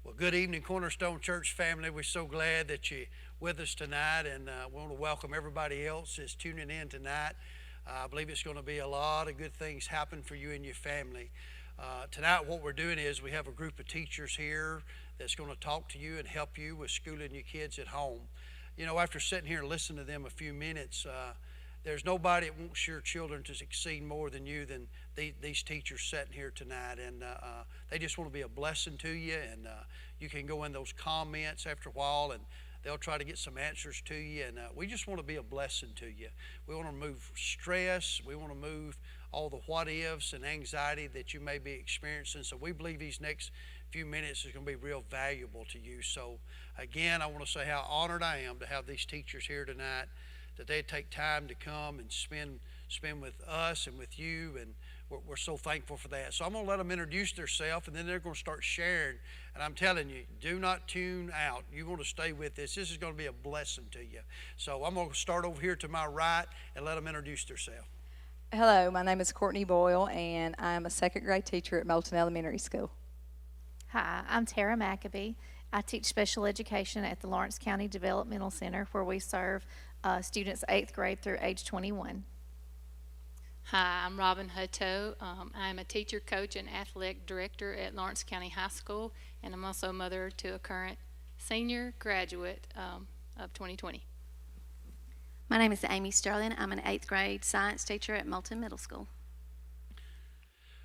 Well, good evening, Cornerstone Church family. We're so glad that you're with us tonight, and we want to welcome everybody else that's tuning in tonight. I believe it's going to be a lot of good things happen for you and your family. Tonight, what we're doing is we have a group of teachers here that's going to talk to you and help you with schooling your kids at home. You know, after sitting here and listening to them a few minutes, there's nobody that wants your children to succeed more than you than these teachers sitting here tonight, and they just want to be a blessing to you. And you can go in those comments after a while, and they'll try to get some answers to you. And we just want to be a blessing to you. We want to remove stress. We want to move all the what ifs and anxiety that you may be experiencing. So we believe these next few minutes is going to be real valuable to you. So again, I want to say how honored I am to have these teachers here tonight, that they take time to come and spend with us and with you, and we're so thankful for that. So I'm going to let them introduce themselves, and then they're going to start sharing. And I'm telling you, do not tune out. You're going to stay with this. This is going to be a blessing to you. So I'm going to start over here to my right and let them introduce themselves. Hello, my name is Courtney Boyle, and I'm a second grade teacher at Moulton Elementary School. Hi, I'm Tara McAbee. I teach special education at the Lawrence County Developmental Center, where we serve students 8th grade through age 21. Hi, I'm Robin Hutto. I'm a teacher, coach, and athletic director at Lawrence County High School, and I'm also a mother to a current senior graduate of 2020. My name is Amy Sterling. I'm an 8th grade science teacher at Moulton Middle School.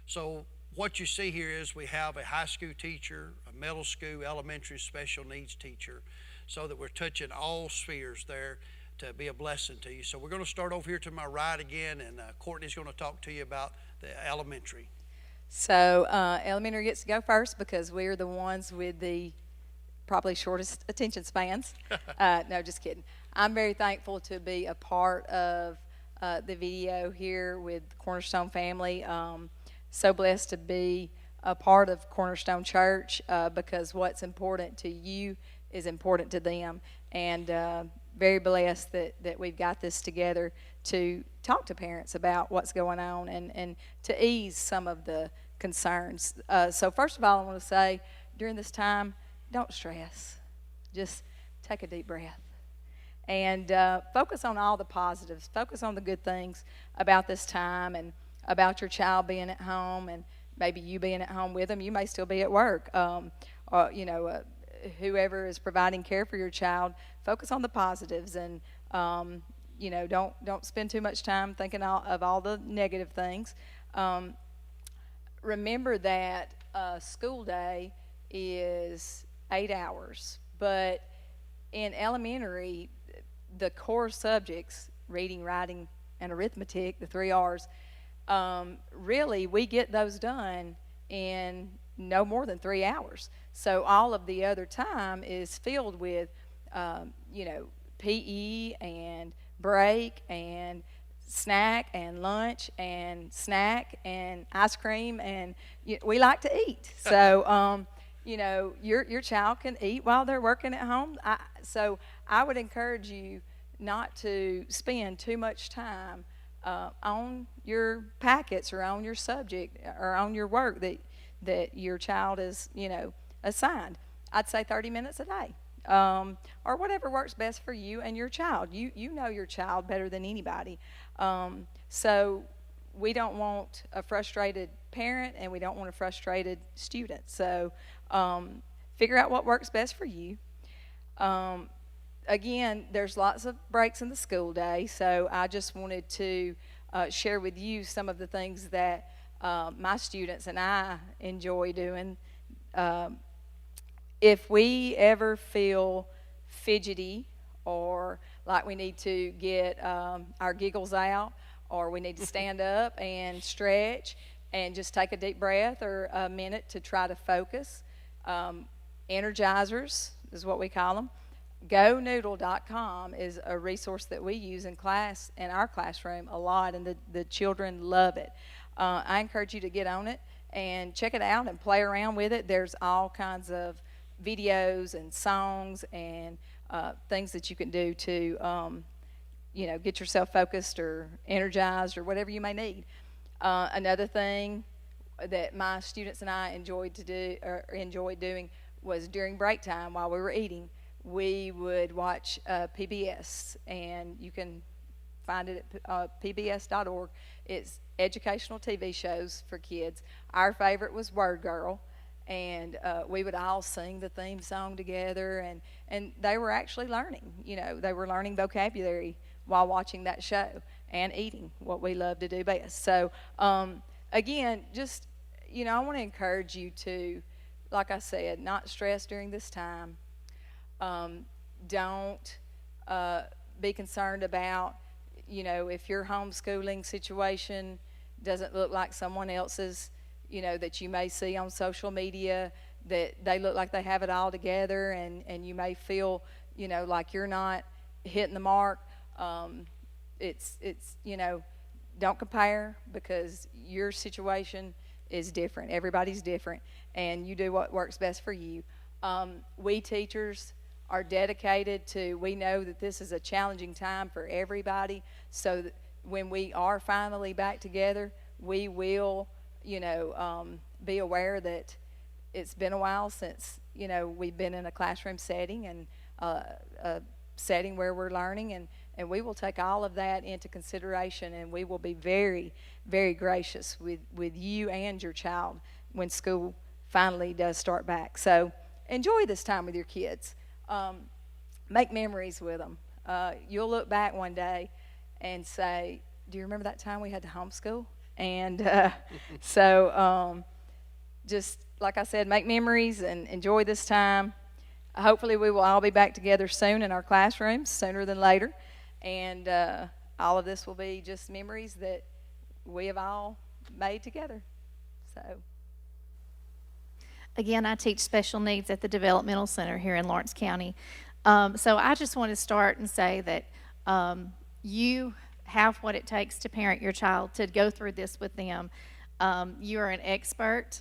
So what you see here is we have a high school teacher, a middle school, elementary special needs teacher, so that we're touching all spheres there to be a blessing to you. So we're going to start over here to my right again, and Courtney's going to talk to you about the elementary. So elementary gets to go first because we're the ones with the probably shortest attention spans. No, just kidding. I'm very thankful to be a part of the video here with the Cornerstone family. So blessed to be a part of Cornerstone Church because what's important to you is important to them. And very blessed that we've got this together to talk to parents about what's going on and to ease some of the concerns. So first of all, I want to say during this time, don't stress. Just take a deep breath. And focus on all the positives. Focus on the good things about this time and about your child being at home and maybe you being at home with them. You may still be at work. Whoever is providing care for your child, focus on the positives and don't spend too much time thinking of all the negative things. Remember that school day is 8 hours, but in elementary, the core subjects, reading, writing, and arithmetic, the 3 R's, really we get those done in no more than 3 hours. So all of the other time is filled with, PE and break and snack and lunch and snack and ice cream, and we like to eat. So, your child can eat while they're working at home. So I would encourage you not to spend too much time on your packets or on your subject or on your work that your child is, assigned. I'd say 30 minutes a day, or whatever works best for you and your child. You know your child better than anybody. So we don't want a frustrated parent and we don't want a frustrated student. So figure out what works best for you. Again, there's lots of breaks in the school day, so I just wanted to share with you some of the things that my students and I enjoy doing. If we ever feel fidgety or like we need to get our giggles out or we need to stand up and stretch and just take a deep breath or a minute to try to focus, energizers is what we call them. GoNoodle.com is a resource that we use in class, in our classroom, a lot, and the children love it. I encourage you to get on it and check it out and play around with it. There's all kinds of videos and songs and things that you can do to, get yourself focused or energized or whatever you may need. Another thing that my students and I enjoyed doing was during break time while we were eating, we would watch PBS, and you can find it at pbs.org. It's educational TV shows for kids. Our favorite was Word Girl, and we would all sing the theme song together, and they were actually learning. They were learning vocabulary while watching that show and eating what we love to do best. So, again, just, I want to encourage you to, like I said, not stress during this time. Don't be concerned about, if your homeschooling situation doesn't look like someone else's, that you may see on social media, that they look like they have it all together, and you may feel, like you're not hitting the mark. It's don't compare, because your situation is different. Everybody's different, and you do what works best for you. We teachers are dedicated to, we know that this is a challenging time for everybody, so that when we are finally back together, we will, be aware that it's been a while since, we've been in a classroom setting and a setting where we're learning, and we will take all of that into consideration, and we will be very, very gracious with you and your child when school finally does start back. So enjoy this time with your kids. Make memories with them. You'll look back one day and say, do you remember that time we had to homeschool? And just like I said, make memories and enjoy this time. Hopefully we will all be back together soon in our classrooms, sooner than later. And all of this will be just memories that we have all made together. So. Again, I teach special needs at the Developmental Center here in Lawrence County. So I just want to start and say that you have what it takes to parent your child, to go through this with them. You are an expert.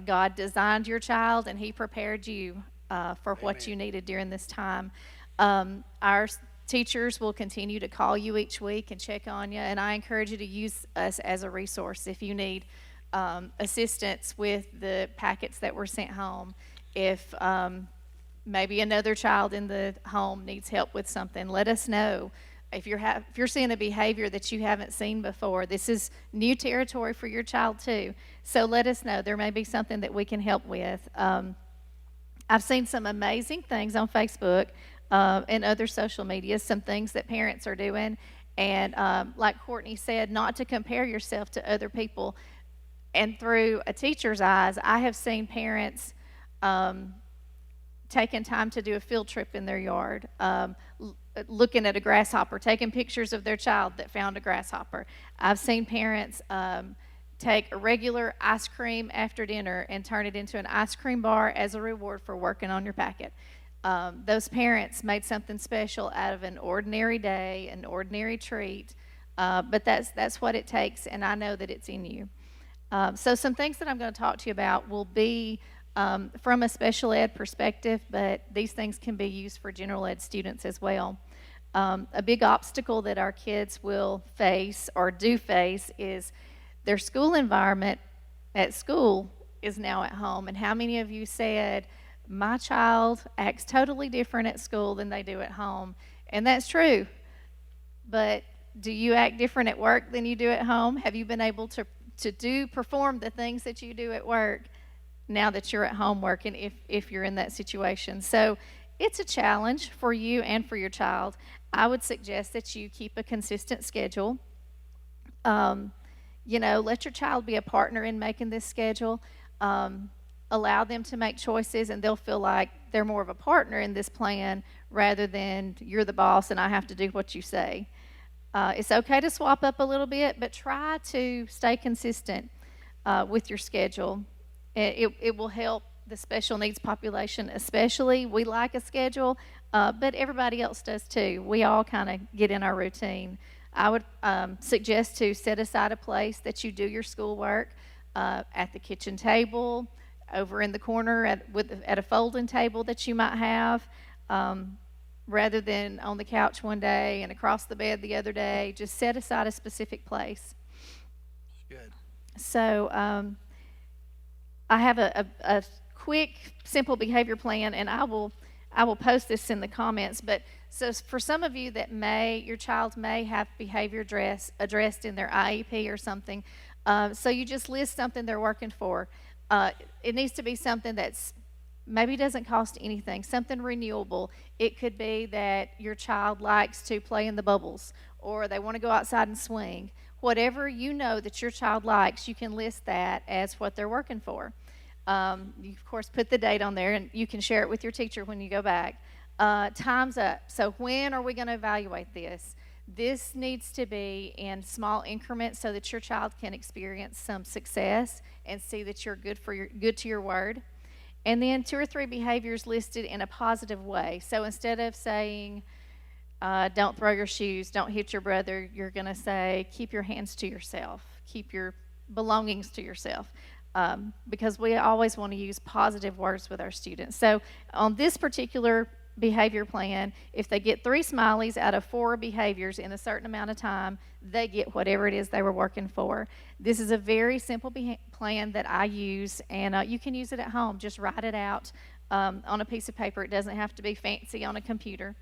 God designed your child, and He prepared you for what you needed during this time. Our teachers will continue to call you each week and check on you, and I encourage you to use us as a resource if you need assistance with the packets that were sent home. If maybe another child in the home needs help with something, let us know. If you're seeing a behavior that you haven't seen before, this is new territory for your child too. So let us know. There may be something that we can help with. I've seen some amazing things on Facebook and other social media, some things that parents are doing. And like Courtney said, not to compare yourself to other people. And through a teacher's eyes, I have seen parents taking time to do a field trip in their yard, looking at a grasshopper, taking pictures of their child that found a grasshopper. I've seen parents take a regular ice cream after dinner and turn it into an ice cream bar as a reward for working on your packet. Those parents made something special out of an ordinary day, an ordinary treat, but that's what it takes, and I know that it's in you. So some things that I'm going to talk to you about will be from a special ed perspective, but these things can be used for general ed students as well. A big obstacle that our kids will face or do face is their school environment at school is now at home. And how many of you said, my child acts totally different at school than they do at home? And that's true. But do you act different at work than you do at home? Have you been able to perform the things that you do at work now that you're at home working, if you're in that situation? So it's a challenge for you and for your child. I would suggest that you keep a consistent schedule. Let your child be a partner in making this schedule. Allow them to make choices, and they'll feel like they're more of a partner in this plan rather than you're the boss and I have to do what you say. It's okay to swap up a little bit, but try to stay consistent with your schedule. It will help the special needs population especially. We like a schedule, but everybody else does too. We all kind of get in our routine. I would suggest to set aside a place that you do your schoolwork, at the kitchen table, over in the corner at a folding table that you might have, rather than on the couch one day and across the bed the other day. Just set aside a specific place. Good. So I have a quick, simple behavior plan, and I will post this in the comments. But so for some of you that your child may have behavior addressed in their IEP or something. So you just list something they're working for. It needs to be something that's maybe doesn't cost anything, something renewable. It could be that your child likes to play in the bubbles, or they want to go outside and swing. Whatever you know that your child likes, you can list that as what they're working for. You, of course, put the date on there, and you can share it with your teacher when you go back. Time's up. So when are we going to evaluate this? This needs to be in small increments so that your child can experience some success and see that you're good to your word. And then 2 or 3 behaviors listed in a positive way. So instead of saying, don't throw your shoes, don't hit your brother, you're going to say, keep your hands to yourself, keep your belongings to yourself. Because we always want to use positive words with our students. So on this particular behavior plan, if they get 3 smileys out of 4 behaviors in a certain amount of time, they get whatever it is they were working for. This is a very simple plan that I use, and you can use it at home. Just write it out on a piece of paper. It doesn't have to be fancy on a computer.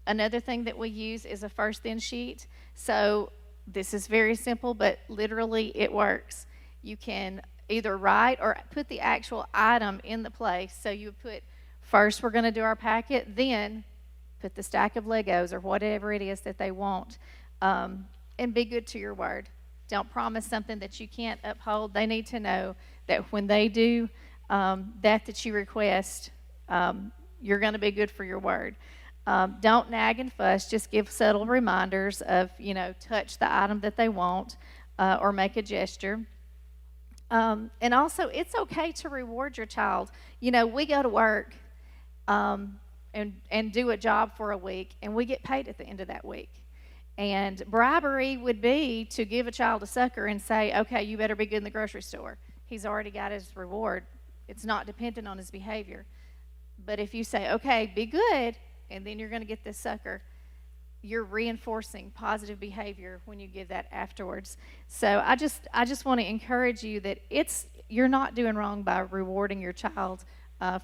Another thing that we use is a first in sheet. So this is very simple, but literally it works. You can either write or put the actual item in the place. So you put, first we're going to do our packet, then put the stack of Legos or whatever it is that they want, and be good to your word. Don't promise something that you can't uphold. They need to know that when they do that you request, you're going to be good for your word. Don't nag and fuss. Just give subtle reminders of, touch the item that they want or make a gesture. And also, it's okay to reward your child. We go to work and do a job for a week, and we get paid at the end of that week. And bribery would be to give a child a sucker and say, okay, you better be good in the grocery store. He's already got his reward. It's not dependent on his behavior. But if you say, okay, be good, and then you're going to get this sucker, you're reinforcing positive behavior when you give that afterwards. So I just want to encourage you that you're not doing wrong by rewarding your child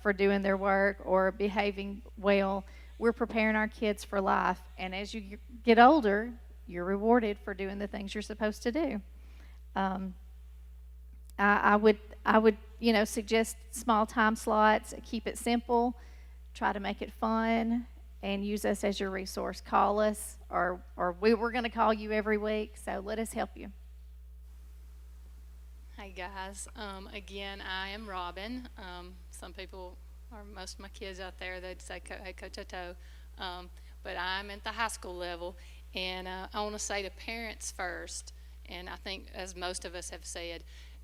for doing their work or behaving well. We're preparing our kids for life, and as you get older, you're rewarded for doing the things you're supposed to do. I would suggest small time slots. Keep it simple. Try to make it fun. And use us as your resource. Call us, or we're going to call you every week, so let us help you. Hey guys, again, I am Robin. Some people, or most of my kids out there, they'd say, hey, Coach Toto, but I'm at the high school level, and I want to say to parents first, and I think as most of us have said,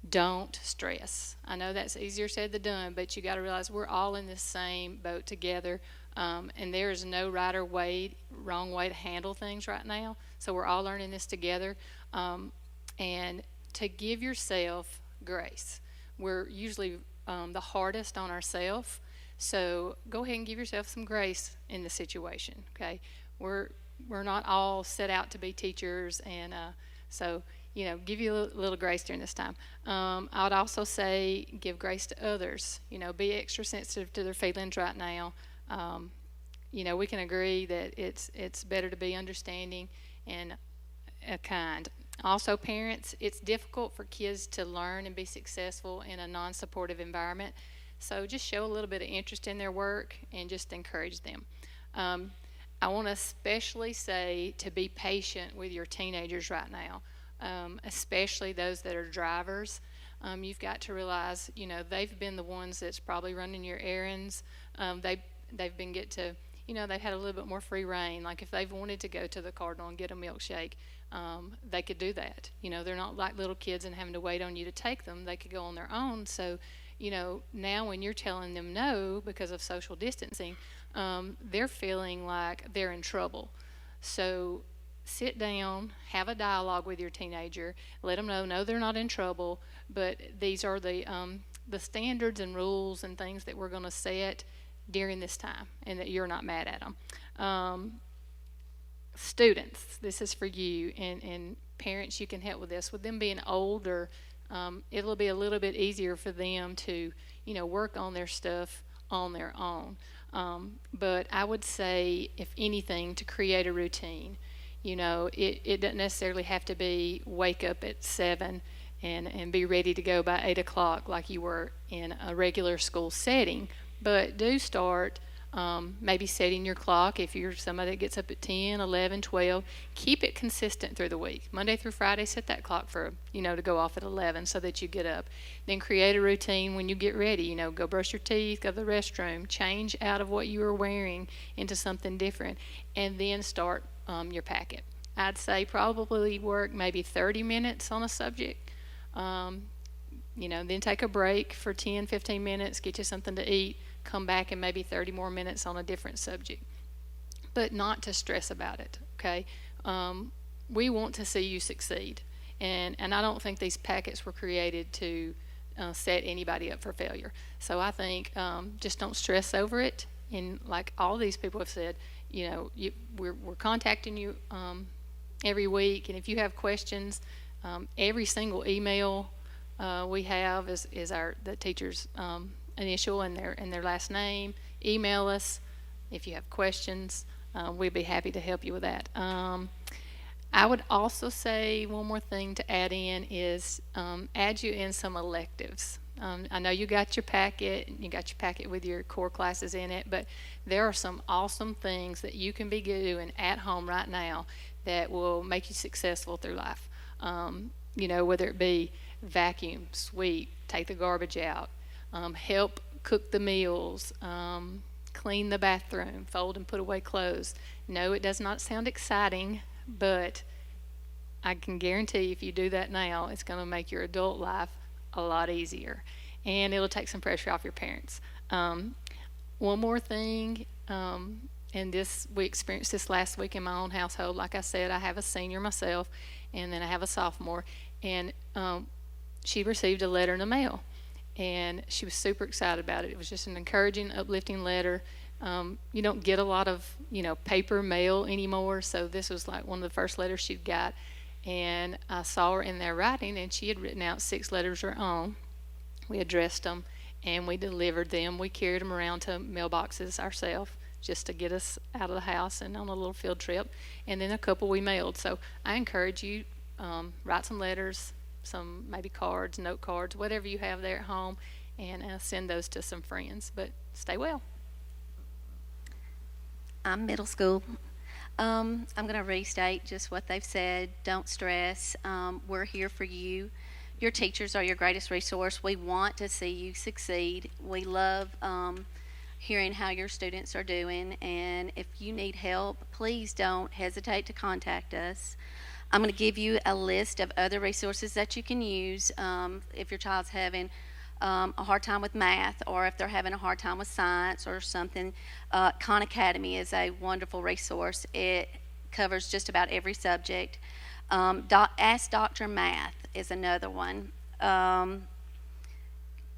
don't stress. I know that's easier said than done, but you got to realize we're all in the same boat together. And there is no right or wrong way to handle things right now. So we're all learning this together. And to give yourself grace. We're usually the hardest on ourselves. So go ahead and give yourself some grace in the situation. Okay, we're not all set out to be teachers, and so give you a little grace during this time. I would also say give grace to others. Be extra sensitive to their feelings right now. We can agree that it's better to be understanding and kind. Also, parents, it's difficult for kids to learn and be successful in a non-supportive environment. So just show a little bit of interest in their work and just encourage them. I want to especially say to be patient with your teenagers right now, especially those that are drivers. You've got to realize, they've been the ones that's probably running your errands. They've been they've had a little bit more free reign. Like if they've wanted to go to the Cardinal and get a milkshake, they could do that. They're not like little kids and having to wait on you to take them. They could go on their own. So, now when you're telling them no because of social distancing, they're feeling like they're in trouble. So sit down, have a dialogue with your teenager, let them know, no, they're not in trouble, but these are the standards and rules and things that we're going to set during this time, and that you're not mad at them. Students, this is for you, and parents, you can help with this. With them being older, it'll be a little bit easier for them to, work on their stuff on their own. But I would say, if anything, to create a routine. It doesn't necessarily have to be wake up at 7 and be ready to go by 8 o'clock like you were in a regular school setting. But do start maybe setting your clock. If you're somebody that gets up at 10, 11, 12, keep it consistent through the week. Monday through Friday, set that clock for, to go off at 11 so that you get up. Then create a routine when you get ready. Go brush your teeth, go to the restroom, change out of what you were wearing into something different, and then start your packet. I'd say probably work maybe 30 minutes on a subject. Then take a break for 10, 15 minutes, get you something to eat, come back and maybe 30 more minutes on a different subject. But not to stress about it, okay? We want to see you succeed. And I don't think these packets were created to set anybody up for failure. So I think just don't stress over it. And like all these people have said, we're contacting you every week. And if you have questions, every single email we have is the teacher's initial and their last name. Email us if you have questions. We'd be happy to help you with that. I would also say one more thing to add in is add you in some electives. I know you got your packet with your core classes in it, but there are some awesome things that you can be doing at home right now that will make you successful through life. Whether it be vacuum, sweep, take the garbage out, help cook the meals, clean the bathroom, fold and put away clothes. No, it does not sound exciting, but I can guarantee if you do that now, it's going to make your adult life a lot easier, and it'll take some pressure off your parents. One more thing, and we experienced this last week in my own household. Like I said, I have a senior myself, and then I have a sophomore, and she received a letter in the mail, and she was super excited about it. It was just an encouraging, uplifting letter. You don't get a lot of, paper mail anymore, so this was like one of the first letters she'd got, and I saw her in there writing, and she had written out 6 letters of her own. We addressed them, and we delivered them. We carried them around to mailboxes ourselves just to get us out of the house and on a little field trip, and then a couple we mailed. So I encourage you, write some letters, some maybe cards, note cards, whatever you have there at home, and send those to some friends. But stay well. I'm middle school. I'm going to restate just what they've said. Don't stress. We're here for you. Your teachers are your greatest resource. We want to see you succeed. We love hearing how your students are doing, and if you need help, please don't hesitate to contact us. I'm going to give you a list of other resources that you can use if your child's having a hard time with math, or if they're having a hard time with science or something. Khan Academy is a wonderful resource. It covers just about every subject. Ask Dr. Math is another one.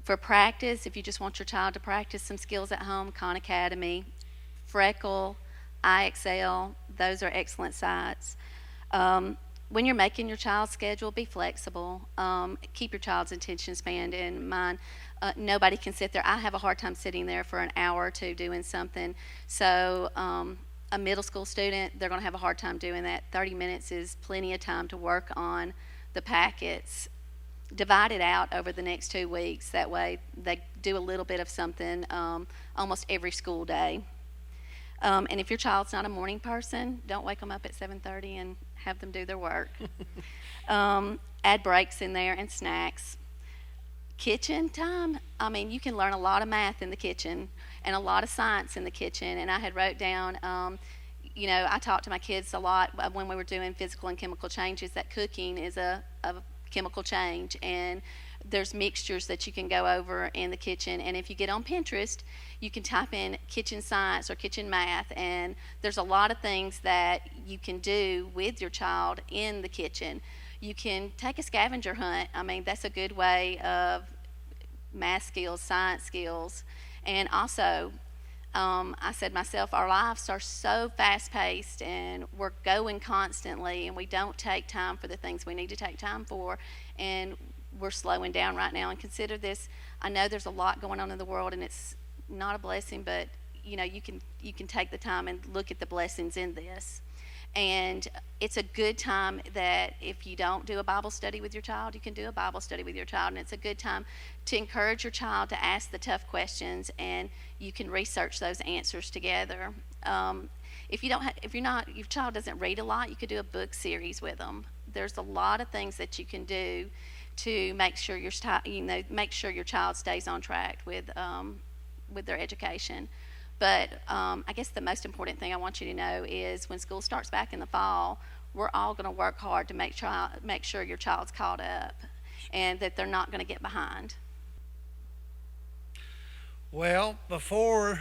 For practice, if you just want your child to practice some skills at home, Khan Academy, Freckle, IXL, those are excellent sites. When you're making your child's schedule, be flexible. Keep your child's attention span in mind. Nobody can sit there. I have a hard time sitting there for an hour or two doing something. So a middle school student, they're going to have a hard time doing that. 30 minutes is plenty of time to work on the packets. Divide it out over the next 2 weeks. That way they do a little bit of something almost every school day. And if your child's not a morning person, don't wake them up at 7:30 and have them do their work. Add breaks in there and snacks. Kitchen time, you can learn a lot of math in the kitchen and a lot of science in the kitchen. And I had wrote down, I talked to my kids a lot when we were doing physical and chemical changes, that cooking is a chemical change, and there's mixtures that you can go over in the kitchen. And if you get on Pinterest, you can type in kitchen science or kitchen math, and there's a lot of things that you can do with your child in the kitchen. You can take a scavenger hunt. That's a good way of math skills, science skills. And also, I said myself, our lives are so fast-paced, and we're going constantly, and we don't take time for the things we need to take time for. And we're slowing down right now and consider this. I know there's a lot going on in the world, and it's not a blessing, but you know, you can take the time and look at the blessings in this. And it's a good time that if you don't do a Bible study with your child, you can do a Bible study with your child. And it's a good time to encourage your child to ask the tough questions, and you can research those answers together. If your child doesn't read a lot, you could do a book series with them. There's a lot of things that you can do to make sure your child stays on track with their education. But I guess the most important thing I want you to know is when school starts back in the fall, we're all going to work hard to make sure your child's caught up and that they're not going to get behind. Well, before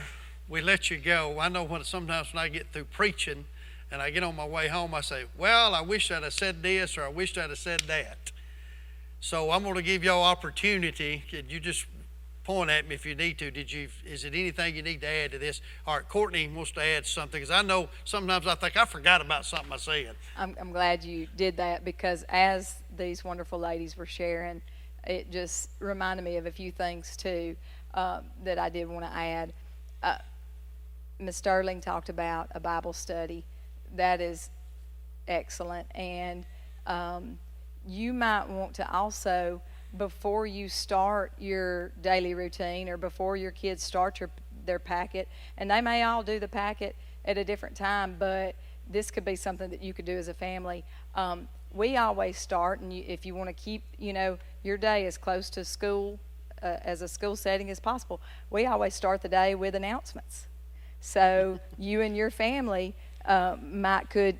we let you go, I know sometimes when I get through preaching and I get on my way home, I say, well, I wish I'd have said this or I wish I'd have said that. So I'm going to give y'all opportunity. Could you just point at me if you need to? Is it anything you need to add to this? All right, Courtney wants to add something, because I know sometimes I think I forgot about something I said. I'm glad you did that, because as these wonderful ladies were sharing, it just reminded me of a few things too that I did want to add. Ms. Sterling talked about a Bible study. That is excellent, and you might want to also, before you start your daily routine or before your kids start their packet, and they may all do the packet at a different time, but this could be something that you could do as a family. We always start, and if you want to keep your day as close to school as a school setting as possible, we always start the day with announcements. So you and your family could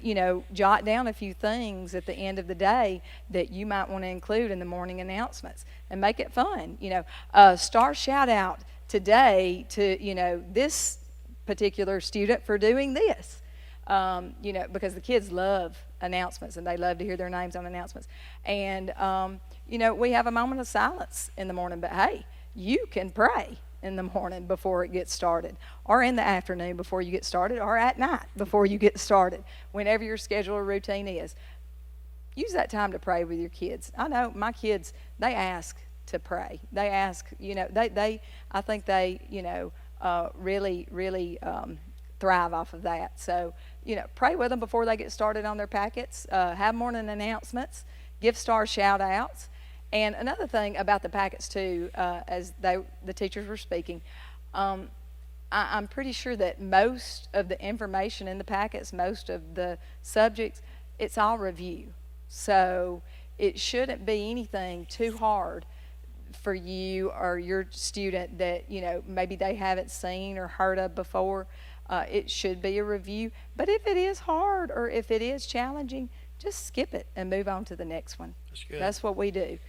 jot down a few things at the end of the day that you might want to include in the morning announcements and make it fun. Star shout out today to this particular student for doing this. Because the kids love announcements and they love to hear their names on announcements. And we have a moment of silence in the morning, but hey, you can pray in the morning before it gets started, or in the afternoon before you get started, or at night before you get started, whenever your schedule or routine is. Use that time to pray with your kids. I know my kids, they ask to pray. They ask, I think they, really thrive off of that. So, pray with them before they get started on their packets, have morning announcements, give Star shout outs. And another thing about the packets too, as the teachers were speaking, I'm pretty sure that most of the information in the packets, most of the subjects, it's all review. So it shouldn't be anything too hard for you or your student that, maybe they haven't seen or heard of before. It should be a review. But if it is hard or if it is challenging, just skip it and move on to the next one. That's good. That's what we do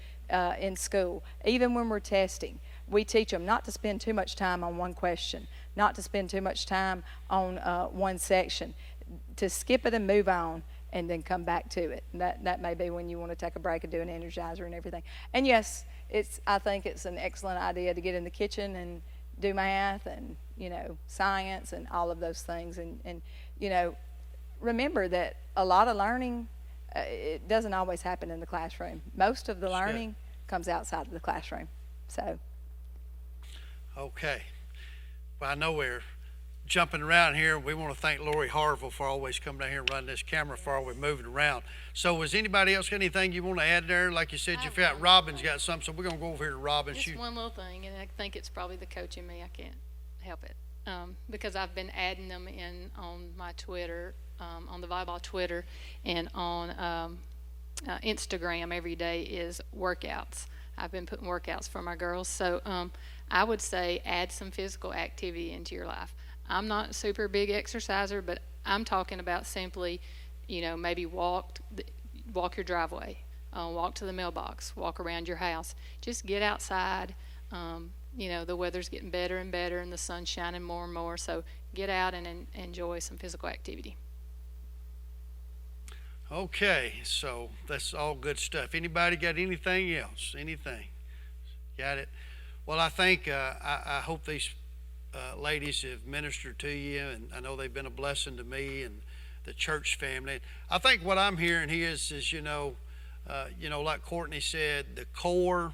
in school. Even when we're testing, we teach them not to spend too much time on one question, not to spend too much time on one section, to skip it and move on and then come back to it. That may be when you want to take a break and do an energizer and everything. And yes, I think it's an excellent idea to get in the kitchen and do math and science and all of those things. And remember that a lot of learning, it doesn't always happen in the classroom. Most of the learning comes outside of the classroom. So. Okay. Well, I know we're jumping around here. We want to thank Lori Harville for always coming down here and running this camera for all we're moving around. So has anybody else got anything you want to add there? Like you said, you felt Robin's got something, so we're going to go over here to Robin. Just one little thing, and I think it's probably the coach in me. I can't help it. Because I've been adding them in on my Twitter, on the volleyball Twitter, and on Instagram every day is workouts. I've been putting workouts for my girls. So I would say add some physical activity into your life. I'm not a super big exerciser, but I'm talking about simply, maybe walk your driveway, walk to the mailbox, walk around your house. Just get outside. The weather's getting better and better and the sun's shining more and more. So get out and enjoy some physical activity. Okay, so that's all good stuff. Anybody got anything else? Anything? Got it? Well, I think I hope these ladies have ministered to you, and I know they've been a blessing to me and the church family. I think what I'm hearing here is like Courtney said, the core,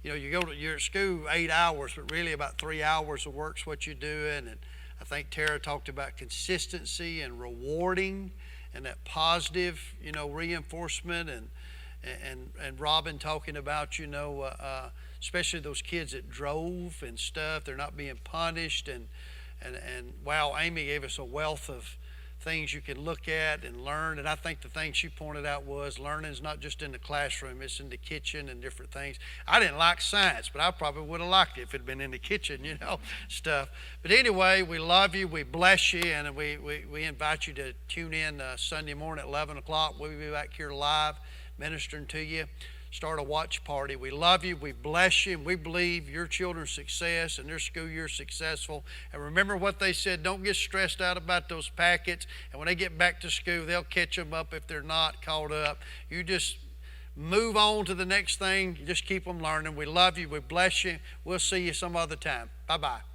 you're at school 8 hours, but really about 3 hours of work's what you're doing. And I think Tara talked about consistency and rewarding and that positive, reinforcement, and Robin talking about, especially those kids that drove and stuff, they're not being punished. And wow, Amy gave us a wealth of things you can look at and learn. And I think the thing she pointed out was learning is not just in the classroom, it's in the kitchen and different things. I didn't like science, but I probably would have liked it if it had been in the kitchen, stuff. But anyway, we love you, we bless you, and we invite you to tune in Sunday morning at 11 o'clock. We'll be back here live ministering to you. Start a watch party. We love you, we bless you, and we believe your children's success and their school year successful. And remember what they said, don't get stressed out about those packets, and when they get back to school, they'll catch them up if they're not caught up. You just move on to the next thing. You just keep them learning. We love you, we bless you. We'll see you some other time. Bye-bye.